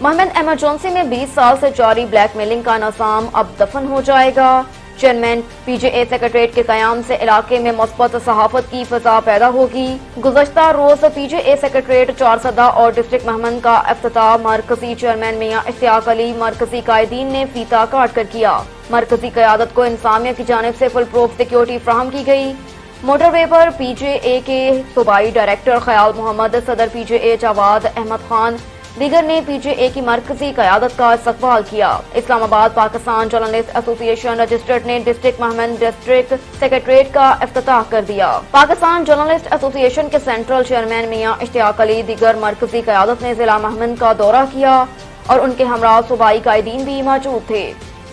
Mahmad emergency में 20 साल से जारी ब्लैक मेलिंग का निज़ाम अब दफन हो जाएगा। चेयरमैन पीजेए सेक्रेटरीट के कयाम से इलाके में मुस्बत सहाफत की फिजा पैदा होगी। गुज़श्ता रोज पीजेए सेक्रेटरीट चारसदा और डिस्ट्रिक्ट महमद का इफ्तिताह मरकजी चेयरमैन मियां इश्तियाक अली मरकजी कायदीन ने फीता काट कर किया। मरकजी क़यादत को इंतज़ामिया की जानिब से फुल प्रूफ सिक्योरिटी फ्राहम की गई। मोटरवे पर पीजेए के सूबाई डायरेक्टर ख्याल मोहम्मद, सदर पीजेए जावाद अहमद खान दीगर ने पीजेए की मरकजी क़यादत का इस्तकबाल किया। Islamabad Pakistan journalist association registered ने डिस्ट्रिक्ट महमद डिस्ट्रिक्ट सेक्रेटरीट का इफ्तिताह कर दिया। पाकिस्तान जर्नलिस्ट एसोसिएशन के सेंट्रल चेयरमैन मियां इश्तियाक अली दीगर मरकजी क़यादत ने जिला महमद का दौरा किया और उनके हमरा सूबाई कायदीन भी मौजूद थे।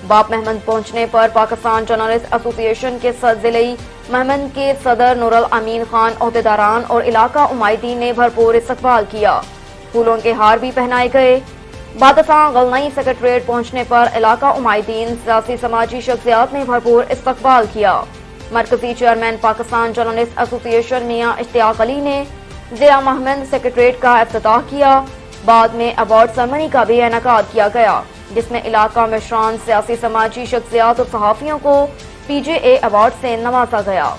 बाप महमद पहुंचने पर पाकिस्तान जर्नलिस्ट एसोसिएशन के जिले महमद के सदर नूरुल अमीन खान, ओहदेदारान और इलाका उमायदीन ने भरपूर इस्तकबाल किया। फूलों के हार भी पहनाए गए। बादशाह गलनई सेक्रेटरीट पहुंचने पर इलाका उमायदीन, सियासी समाजी शख्सियात ने भरपूर इस्तकबाल किया। मरकजी चेयरमैन पाकिस्तान जर्नलिस्ट एसोसिएशन मियां इश्तियाक अली ने जिला महमद सेक्रेटरीट का इफ्तिताह किया। बाद में अवार्ड सेरेमनी का भी इनेकाद किया गया, जिसमें इलाका मिशरान, सियासी समाजी शख्सियात और सहाफियों को पीजेए अवार्ड से नवाजा गया।